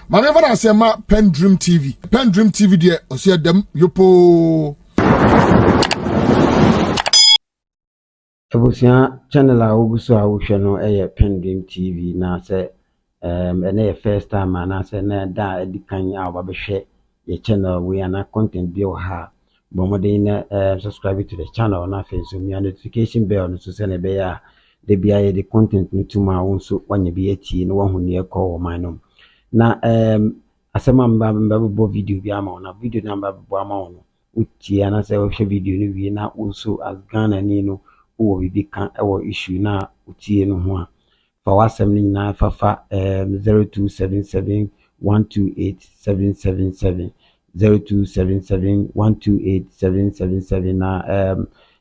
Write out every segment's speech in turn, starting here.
Ma me fa say ma PENDREAM TV. PENDREAM TV de o se dem yopo. Ebusia channel a oguso a wo hwe no PENDREAM TV na say ene first time na say na da edikan a ba behwe ye channel we ana content bi o ha bomode na subscribe to the channel na so mi notification bell no so say na be ya de bia ye the content no tuma won so wanya bi ati no wahu ne ekọ wo man no na asema mba bo video bi ama na video na mba bo ama no uti ana say wo hwe video no wi na also as Ghana ni no o bi kan ewo issue na utie no ho a fa wasem ni na fafa 0277128777 0277128777 na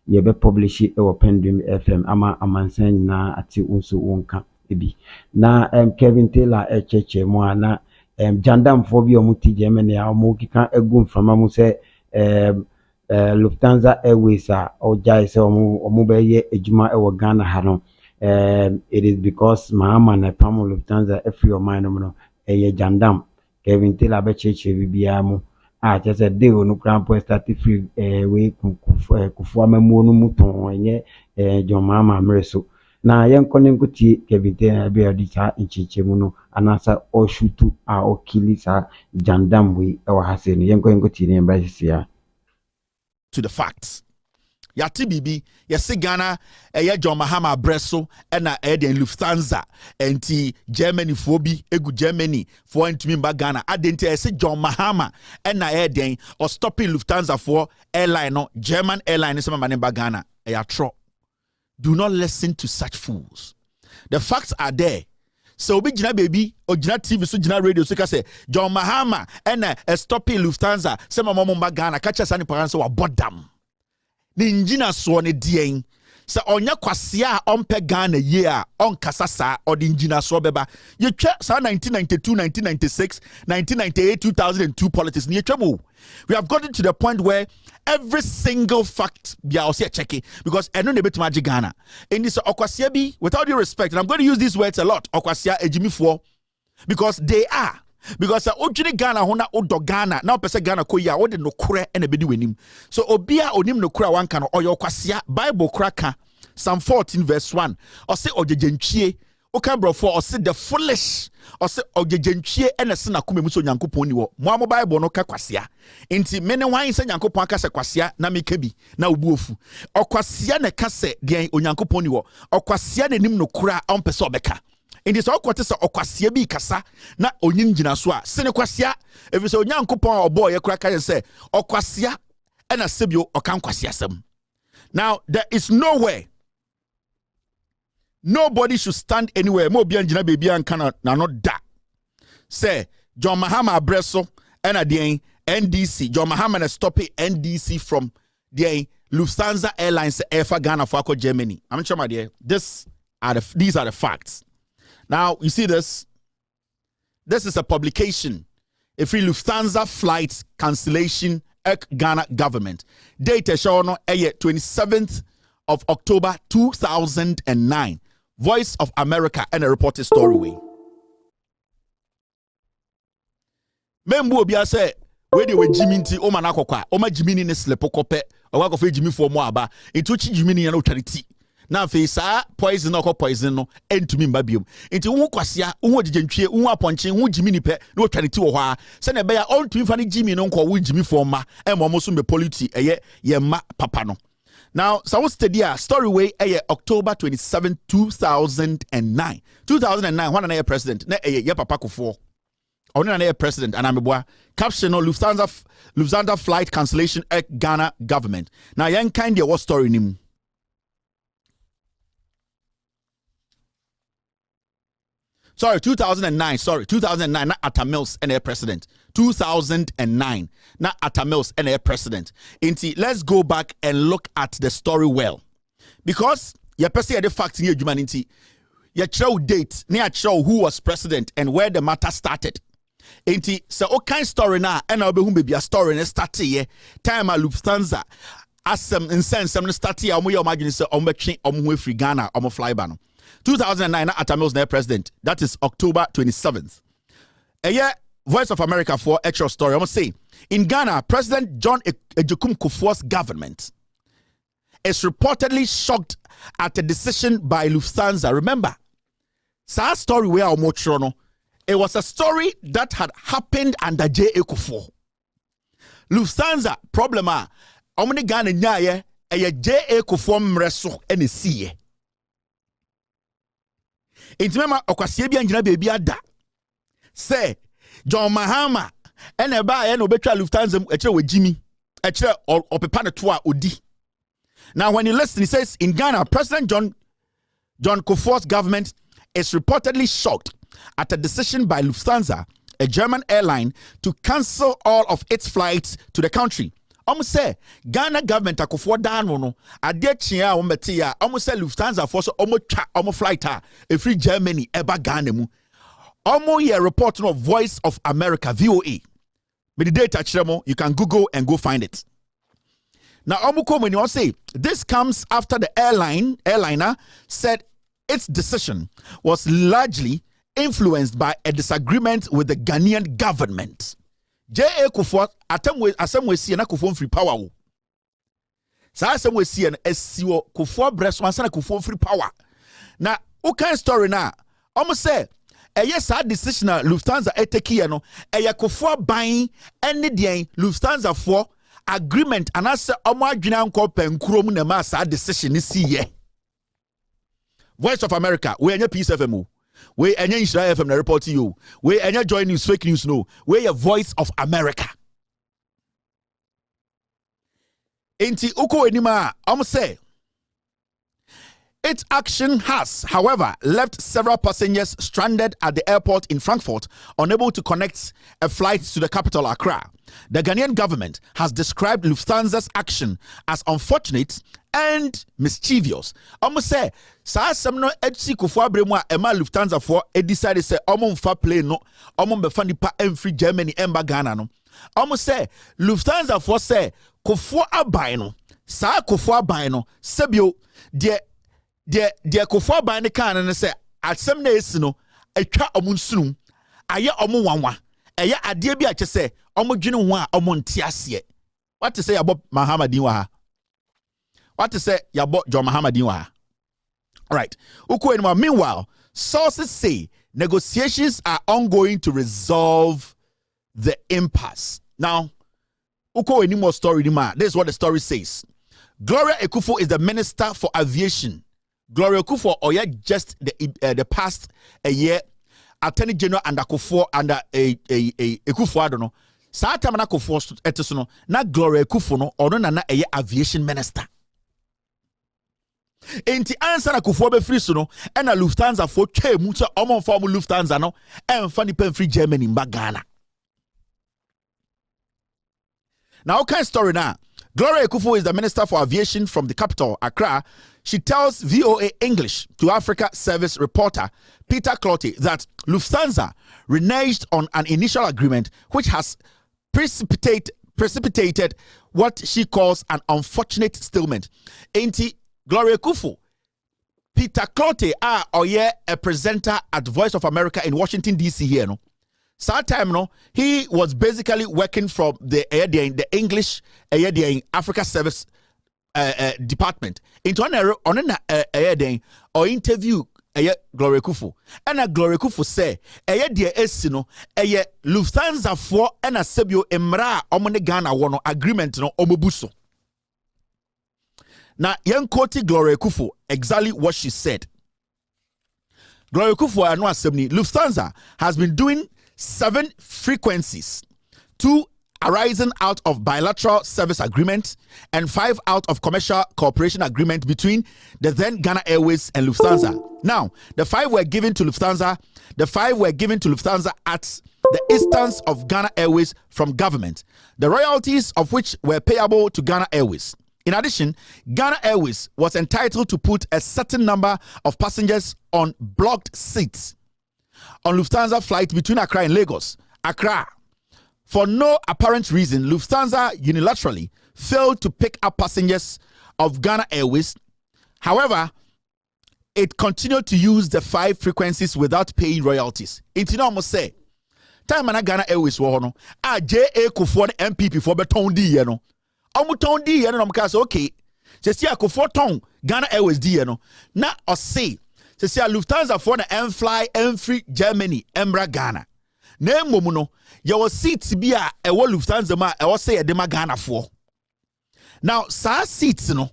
ye be publish ewo PENDREAM FM ama amansan na ati unso wonka ebi na Kevin Taylor echeche mo na jandamfo bi omuti Germany a omo kika egu mfama mu se Lufthansa Airways ojai se omo be ye ejuma ewo Ghana ha no it is because mama na pam Lufthansa every your mind no ye jandam Kevin Taylor be cheche bibia mu just de onu krampo start free we Kuffour mamu no muton enye John mama mreso na yenkone nkuti Kevin Taylor be odita nchiche mu no anasa o shutu a o kilisa jandam we ewa hase no yenkone nkuti ne mbasisia to the facts. Yati bibi yesi Ghana John Mahama Bresso ena den Lufthansa enti Germany fobi egu Germany for ntumi mba Ghana adenti yesi John Mahama ena den or stopping Lufthansa for airline no German airline is mba Ghana tro. Do not listen to such fools. The facts are there. So obi jina baby or jina TV so jina radio so ka say John Mahama ena stopping Lufthansa se mama mba Ghana catch us ani parents wa bodam. Ni njina so ne dien se onya kwasea ompe Ghana ye a onkasa sa odi njina so beba ye twa sa 1992 1996 1998 2002 politics ni twemo. We have gotten to the point where every single fact be our checking because I know the bit magic Ghana in this okwasea bi without due respect, and I'm going to use these words a lot, okwasea ejimi for because they are. Because ojini Ghana hona odo Ghana now pese Ghana ko ya wo de no kure ena bedi wenim so obia onim no kure wanka no oyo kwasea Bible kraka Psalm 14 verse 1 or say ogegentwie oka brofo or say the foolish or say ogegentwie ena se na komemu so Nyankopon ni wo mo Bible no ka kwasea enti mene wan se Nyankopon aka se kwasea na meka bi na obu ofu okwasea ne ka se de Onyankopon ni wo okwasea ne nim no kure a ompese obeka. In this awkward okwasea bi kasa na onyin jina so a sene kwasea ebi so Onyankopon obo ye kraka ye say okwasea ena sebio okan kwasea sem. Now there is nowhere nobody should stand anywhere mo bia njina baby an kana na no da say John Mahama Bresso ena den NDC John Mahama na stop NDC from the Lufthansa Airlines Airfa Ghana for Germany. I'm sure my dear these are the facts. Now, you see this? This is a publication. A free Lufthansa flight cancellation Ghana government. Data show no 27th of October 2009. Voice of America and a reported story way. Membu obi say where they were Jimmy nti o mana kwakwa o ma Jimmy ni slepo kope o wa kofe Jimmy for mo aba etu chi Jimmy ni na otwareti. Na fe sa poison no poison no entumi mba biom enti wo kwasea wo gigentwie wo aponche wo Jimmy ni pe na otwareti wo hɔ a se na be ya ontumi fa ni Jimmy no nko wo Jimmy for ma e mo so me polity eye ye ma papa no. Now so wo study a story way October 27 2009 when na president na ye papa Kuffour on na president and ameboa caption no Lufthansa flight cancellation Ghana government. Now yan kind what story nim. Sorry, 2009. 2009. Not Atta Mills and air president. 2009. Not Atta Mills and air president. Let's go back and look at the story well, because you perceive the facts in your humanity. You show date. You show who was president and where the matter started. So what kind story now? And I'll be who maybe a story and start here. Time at Lufthansa. As some in sense, some start here. I'm imagine say I'm free Ghana. I'm fly ban. 2009, Atta Mills na president. That is October 27th. Voice of America for extra story. I'm going to say, in Ghana, President John Ejiokum Kuffour's government is reportedly shocked at a decision by Lufthansa. Remember, sad story where it was a story that had happened under J.A. Kuffour. Lufthansa problem omni Ghana nyaye J.A. Kuffour mreso ene siye. Intimema okwasie bia ngina bebi ada. Say John Mahama ene ba ye no betwa Lufthansa ekire wajimi ekire opepa ne to a odi. Now when you listen, he says in Ghana, President John Kuffour's government is reportedly shocked at a decision by Lufthansa, a German airline, to cancel all of its flights to the country. Say Ghana government Kuffour dan no ade chia ombeti ya say Lufthansa for so twa flight a free Germany eba Ghana mu. Ye report no Voice of America VOA. With the data chiremo, you can Google and go find it. Now when you say this comes after the airliner said its decision was largely influenced by a disagreement with the Ghanaian government. J.A. Kuffour asemwe si na Kuffour free power wo. Sa asemwe si na esiwo Kuffour breast one na Kuffour free power. Na ukan story na say sa decision na Lufthansa eteki no Kuffour buying any den Lufthansa for agreement and as adwina nko penkuro na ma sa decision ni si ye. Voice of America we anya Peace FM. We enya Israel FM na report to you. We enya Joy News fake news no. We your Voice of America. Enti uko enima say its action has, however, left several passengers stranded at the airport in Frankfurt, unable to connect a flight to the capital, Accra. The Ghanaian government has described Lufthansa's action as unfortunate and mischievous. Say, sa semno HC Kuffour abremu a ema Lufthansa for decided say mfa plane no, befa nipa free Germany emba Ghana no. Say Lufthansa for say Kuffour abai no, sa Kuffour abai no, sebio de Kuffour abai ne kan ne say asem na esi no atwa omunsunu aye wanwa eye ade bi a che say dwene ho a nte ase. What to say about Muhammadin wa ha? What to say about John Muhammadin wa ha? Right. Meanwhile, sources say negotiations are ongoing to resolve the impasse. Now, any more story? This is what the story says. Gloria Akuffo is the Minister for Aviation. Gloria Kuffour, or yet just the past a year, Attorney General under Kuffour under a Akuffo, I don't know. Sa time na Kuffour etisono na Gloria Kuffour no ono na a aviation minister. Enti answer na Kuffour be free so no e na Lufthansa for twa mu so omo form Lufthansa no e mfa ni pen free Germany mba Ghana. Now okay story now. Gloria Kuffour is the Minister for Aviation from the capital, Accra. She tells VOA English to Africa service reporter Peter Clottey that Lufthansa reneged on an initial agreement which has precipitated what she calls an unfortunate stalemate. Ain't Gloria Kuffour? Peter Clottey a presenter at Voice of America in Washington D.C. here no. That time no, he was basically working from the English Africa service department into on or interview Gloria Kuffour. And Gloria Kuffour say no Lufthansa for and sebio emra omone Ghana wono agreement no omobuso. Now young quote Gloria Kuffour exactly what she said. Gloria Kuffour no assembly Lufthansa has been doing 7 frequencies, 2 arising out of bilateral service agreement and 5 out of commercial cooperation agreement between the then Ghana Airways and Lufthansa. Now, the 5 were given to Lufthansa. The 5 were given to Lufthansa at the instance of Ghana Airways from government, the royalties of which were payable to Ghana Airways. In addition, Ghana Airways was entitled to put a certain number of passengers on blocked seats on Lufthansa flight between Accra and Lagos. Accra. For no apparent reason, Lufthansa unilaterally failed to pick up passengers of Ghana Airways. However, it continued to use the 5 frequencies without paying royalties. It almost say time na Ghana Airways wo no a JA Kuffour and MPP for beton di ye no omo ton di ye no mka say okay se si Kuffour ton Ghana Airways di ye no na o say se si Lufthansa for na fly free Germany embra Ghana na emom no ye was seats bi a e wo Lufthansa ma e wo say e de ma Ghana for now sa seats no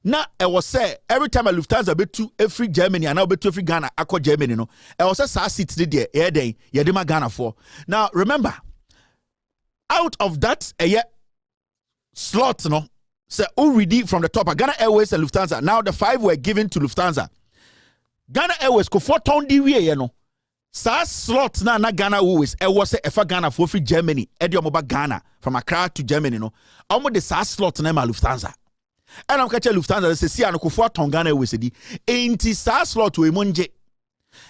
na e was say every time a Lufthansa betu free Germany and now betu free Ghana akọ Germany no e was say sa seats dey e den ye de ma Ghana for now remember out of that slot no say already from the top Ghana Airways and Lufthansa now the 5 were given to Lufthansa Ghana Airways Kuffour ton di wie no sa slot na Ghana Airways e was say efa Ghana for free Germany e de omoba Ghana from Accra to Germany no omo de sa slot na ma Lufthansa and I'm catching Lufthansa say see an Kuffour ton Ghana Airways di enti sa slot we monje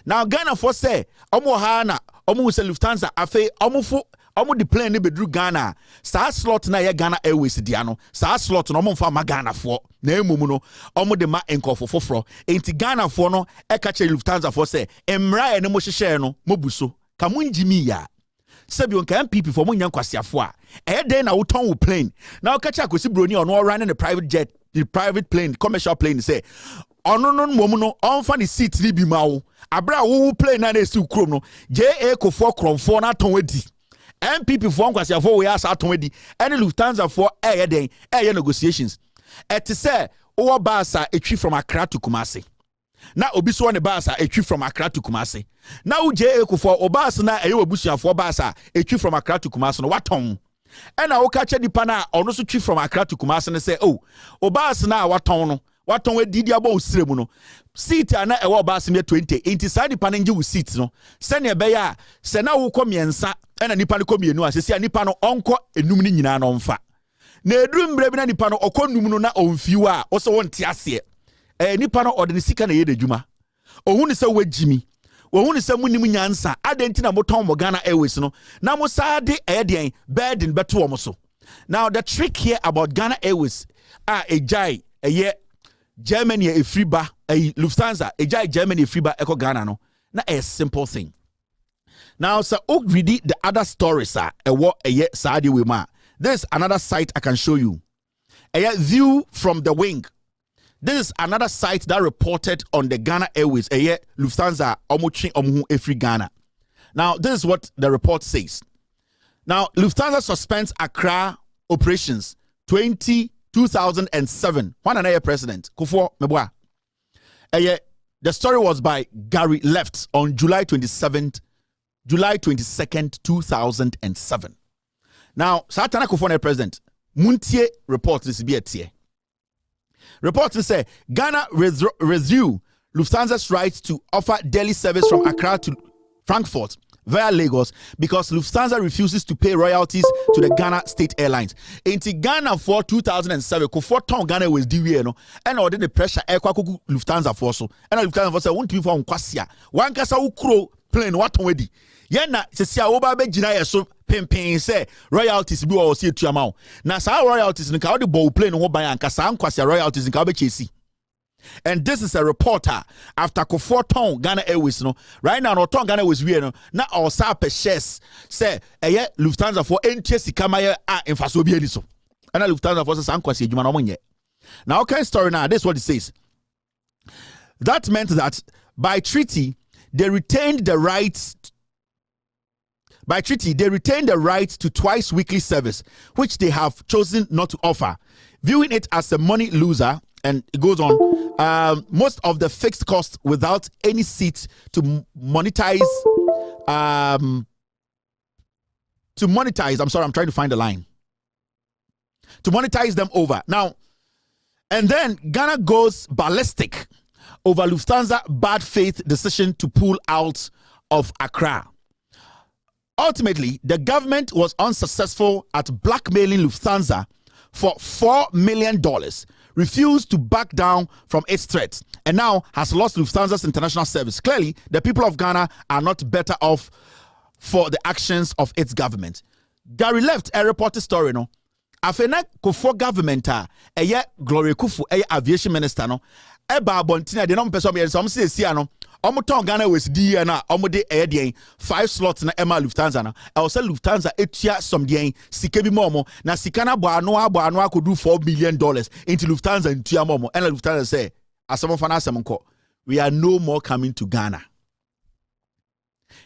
now Ghana for say omo ha na omo say Lufthansa afi omo the plane ne bedru Ghana sa slot na ye Ghana Airways dia no sa slot no omo fa ma Ghana for na emum no omo de ma enkofo foforo enti Ghana for no e ka che Lufthansa for say emra ene mo hyehyɛ no mobuso ka munjimi ya sebi on kan MPP for mo nyan kwasiafo a e dey na woton wo plane na o ka che akosi broni ono running the private jet the private plane commercial plane say ono no mom no onfa the seat ni bi ma wo abra wo plane na esi ukrom no JA Kuffour kromfo na ton adi MPP for nkwasiafo we asa aton adi any Lufthansa for den negotiations et say o basa etwi from Accra to Kumasi na obi so ne basa etwi from Accra to Kumasi na wo JA Kuffour o basa na obusuafo basa etwi from Accra to Kumasi no waton ena wo ka che dipa na ono so twi from Accra to Kumasi ne say o basa na waton no waton we didi aba osiremu no seat na ewo basa me 20 inti sa dipa na nge wo seat no se ne be ya se na wo komiensa ena nipa no komienu a se sia nipa no onko enum ni nyina no mfa na eduru mbre bi na nipa no okonum no na onfiwa a wo se wonte ase nipa no ode ne sika na yede dwuma ohun se wagimi ohun se munim nyansa adenti na moton mo Ghana Airways no na mo saade den burden beto wo mo so now the trick here about Ghana Airways ejai Germany a free ba Lufthansa ejai Germany a free ba eko Ghana no na a simple thing now so read the other stories saade we ma this is another site I can show you a view from the wing. This is another site that reported on the Ghana Airways Lufthansa omuchi omu efri Ghana. Now this is what the report says. Now Lufthansa suspends Accra operations 2007. One another president Kuffour meboa. The story was by Gary Left on July 22nd, 2007. Now Satana Kuffour president Muntie report this be a tier. Reports say Ghana resume Lufthansa's rights to offer daily service from Accra to Frankfurt via Lagos because Lufthansa refuses to pay royalties to the Ghana State Airlines. Into Ghana for 2007, Kuffour ton Ghana was DWA no, and ordered the pressure air kwaku Lufthansa for so. And Lufthansa for say won't be for kwasia. One kasa ukro plane what already. Yena se sia oba be gina yeso pempen say royalties bi o se tuama. Na sa royalties nka o de bow plane ho ban anka sa nkwasa royalties nka o be chesi. And this is a reporter after Kuffour ton Ghana Airways no. Right now no ton Ghana Airways we no. Na o sa pe shares say Lufthansa for entie sika ma ye emfaso bi ani so. And Lufthansa for say nkwasa adwuma no monye. Now okay story now this is what it says. That meant that by treaty they retained the rights to twice weekly service, which they have chosen not to offer, viewing it as a money loser. And it goes on. Most of the fixed costs without any seats to monetize. I'm sorry, I'm trying to find the line. To monetize them over now, and then Ghana goes ballistic over Lufthansa bad faith decision to pull out of Accra. Ultimately, the government was unsuccessful at blackmailing Lufthansa for $4 million, refused to back down from its threats, and now has lost Lufthansa's international service. Clearly, the people of Ghana are not better off for the actions of its government. Gary Left a reported story, no? Afena Kuffour government Gloria Kuffour aviation minister no eba abontina de no mpɛ sɛ ɔmo yɛ sɛ ɔmo sɛ esi ano ɔmo tɔn Ghana West di na ɔmo de ɛyɛ deɛn 5 slots na ɛma Lufthansa na ɛwɔ sɛ Lufthansa etua some deɛn sika bi ma ɔmo na sika na bɔ ano akɔdu $4 million into Lufthansa ntua ma ɔmo ɛna Lufthansa sɛ asɛm fa na asɛm nkɔ we are no more coming to Ghana.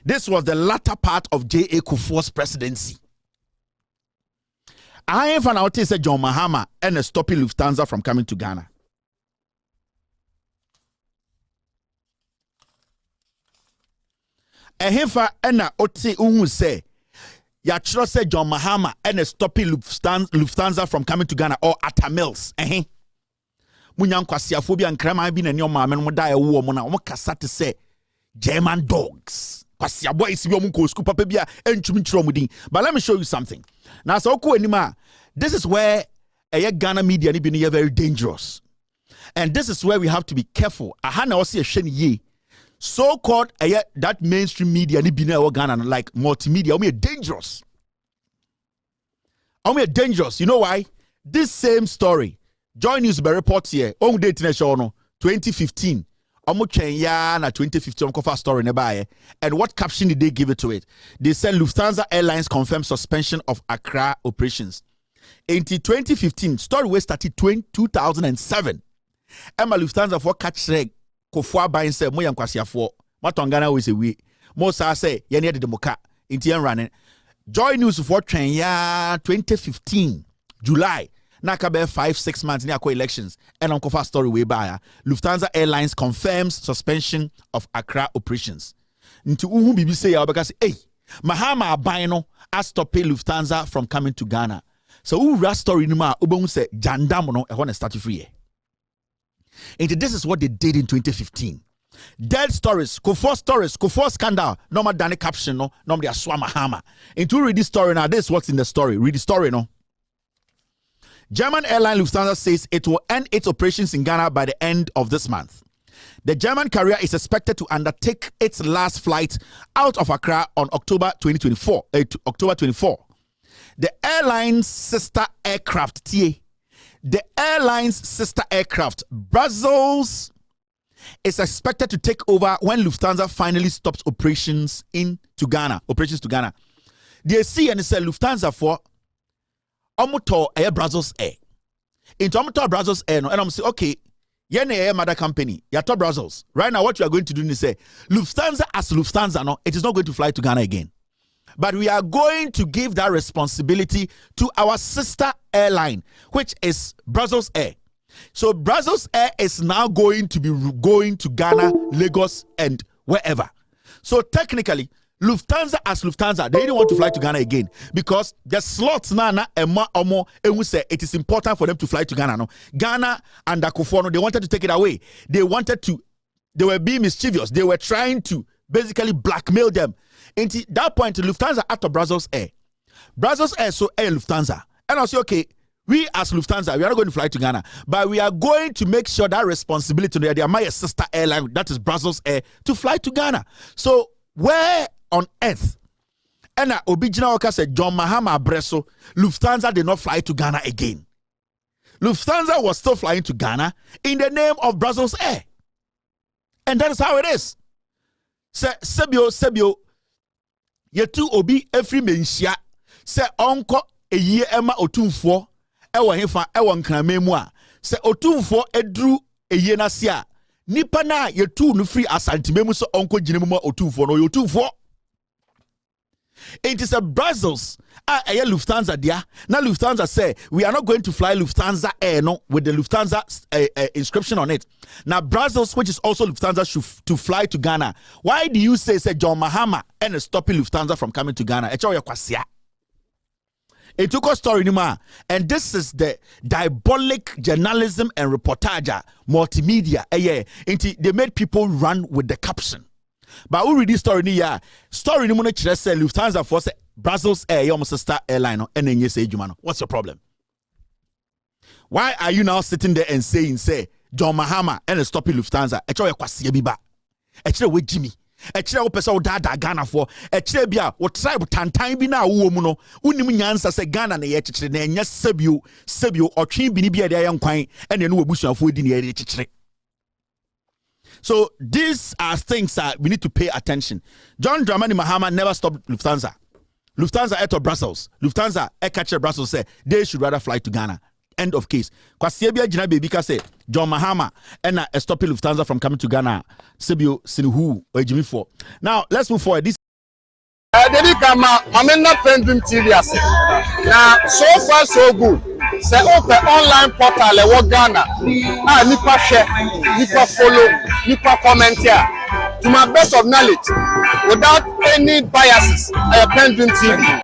This was the latter part of J.A. Kuffour's presidency. I ain't found out said John Mahama and stopping Lufthansa from coming to Ghana. Ehefa ena oti uhu say ya say John Mahama and stopping Lufthansa from coming to Ghana or Atamils. Munyan kwasiafobia nkrama bi na ne oma men mo da ewo mo na mo kasa te say German dogs. Kwasiabo isi bi omu ko school papa bia entumi tro mu din. But let me show you something. Now so ko anima, this is where a Ghana media ni bi no very dangerous. And this is where we have to be careful. Aha na osi ehwe ni ye. So called that mainstream media ni bi na Ghana like multimedia omu dangerous. Omu dangerous. You know why? This same story Joy News by report here on date na show no 2015 omo ya na 2015 Kuffour story ne bae and what caption did they give it to it? They said Lufthansa Airlines confirmed suspension of Accra operations. In 2015 story we started 2007 Emma Lufthansa for catch reg Kuffour buying say mo yankwasiafo matongana we say we mo sa say ye ne de moka inti en running Joy News for ya 2015 July Nakabe 5-6 months near elections and on Kuffour story way by Lufthansa Airlines confirms suspension of Accra operations. Into uhu bibi say because hey Mahama abino as stop Lufthansa from coming to Ghana. So who story nima ubon say jandam no e want to start free. And this is what they did in 2015. Dead stories, Kuffour scandal, no more than a caption, no they are swam Mahama. And to read this story now, this is what's in the story. Read the story, no. German airline Lufthansa says it will end its operations in Ghana by the end of this month. The German carrier is expected to undertake its last flight out of Accra on October 24. The airline's sister aircraft, Brussels, is expected to take over when Lufthansa finally stops operations to Ghana. They see and say Lufthansa for Omoto Air Brussels Air. Into Omoto Brussels Air, no, and I'm saying, okay, yene air mother company, yato Brussels. Right now, what you are going to do is say, Lufthansa as Lufthansa, no, it is not going to fly to Ghana again. But we are going to give that responsibility to our sister airline, which is Brussels Air. So Brussels Air is now going to be going to Ghana, Lagos, and wherever. So technically, Lufthansa as Lufthansa, they didn't want to fly to Ghana again because the slots nana and we say it is important for them to fly to Ghana. No, Ghana and Akuffo, no, they wanted to take it away. They were being mischievous. They were trying to basically blackmail them. Until that point, Lufthansa after Brussels Air, so Air Lufthansa, and I say, okay, we as Lufthansa, we are not going to fly to Ghana, but we are going to make sure that responsibility to they are my sister airline, that is Brussels Air, to fly to Ghana. So where on earth and original worker said John Mahama Bresso, Lufthansa did not fly to Ghana again. Lufthansa was still flying to Ghana in the name of Brussels Air. And that is how it is. Sebio yetu obi every menshia se onko eyi ema otumfo ewo hefa ewo nkramemu a se otumfo edru eyi na se a nipa na yetu no free asantimemu so onko ginemu ma otumfo no yotumfo. It is a Brussels air Lufthansa dia. Now Lufthansa say we are not going to fly Lufthansa Air no with the Lufthansa inscription on it. Now Brussels, which is also Lufthansa, should to fly to Ghana. Why do you say John Mahama and stopping Lufthansa from coming to Ghana? It took a story anymore, and this is the diabolic journalism and reportage multimedia. They made people run with the caption. But who read this story ni ya? Story ni muna chile say Lufthansa for say Brussels Air, your sister airline, and then you say Jumano. What's your problem? Why are you now sitting there and saying, say, John Mahama and stopping Lufthansa? Echo kwasi biba. Echo we Jimmy. Echo pesa o dada Ghana for. Echo bia o tribe tantan bi na wo mu no. Unim nyansa se Ghana na ye chichire na enya sebio otwe bi ni bia de yan kwan ene no wabusuafo di na ye chichire. So these are things that we need to pay attention. John Dramani Mahama never stopped Lufthansa. Lufthansa to Brussels. Lufthansa catcher Brussels say they should rather fly to Ghana. End of case. Kwasiebia Jina Baby say John Mahama and stopping Lufthansa from coming to Ghana. Sebio Sinuhu or Jimmy 4. Now let's move forward. This Dedi kama mamena PENDREAM TV ase. Now so far so good. Say open online portal e wo Ghana. Nipa share, nipa follow, nipa comment here. To my best of knowledge, without any biases, PENDREAM TV.